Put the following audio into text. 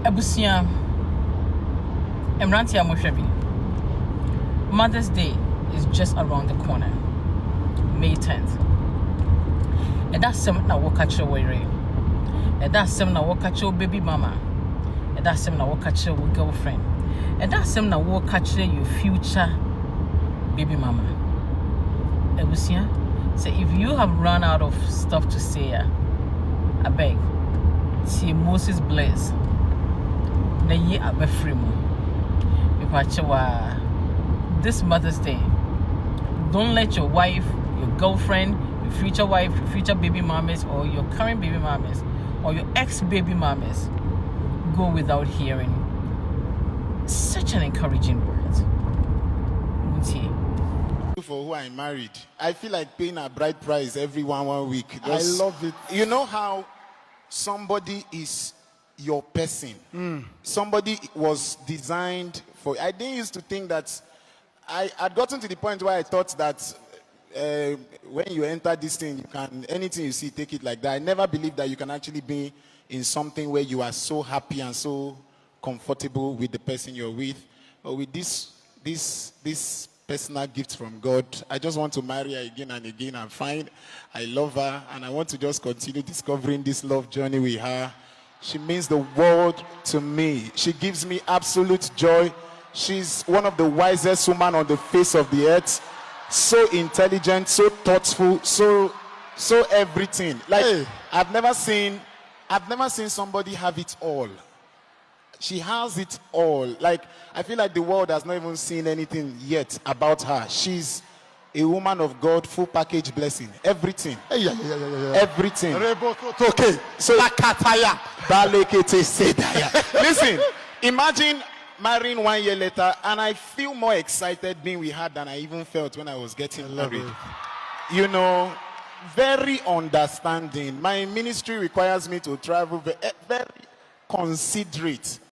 Ebusia, Emranti Amoshebi. Mother's Day is just around the corner, May 10th. And that's something that will catch your way. And that's something that will catch your baby mama. And that's something that will catch your girlfriend. And that's something that will catch your future baby mama. Ebusia, so if you have run out of stuff to say, I beg, see Moses bless. Na ye abefree mu. This Mother's Day, don't let your wife, your girlfriend, your future wife, your future baby mamas, or your current baby mamas, or your ex-baby mamas go without hearing such an encouraging word. For who I married, I feel like paying a bride price every 1 week. I love it. You know how somebody is your person. Somebody was designed for. I didn't used to think that. I had gotten to the point where I thought that when you enter this thing, you can anything you see, take it like that. I never believed that you can actually be in something where you are so happy and so comfortable with the person you're with, or with this personal gift from God. I just want to marry her again and again and find I love her, and I want to just continue discovering this love journey with her. She means the world to me. She gives me absolute joy. She's one of the wisest women on the face of the earth. So intelligent, so thoughtful, so everything. Like Hey. I've never seen somebody have it all. She has it all. Like I feel like the world has not even seen anything yet about her. She's a woman of God, full package blessing. Everything. Yeah. Everything. Okay. So Balekete Sedaya. Listen, imagine marrying 1 year later, and I feel more excited being with her than I even felt when I was getting married. You know, very understanding. My ministry requires me to travel, very considerate.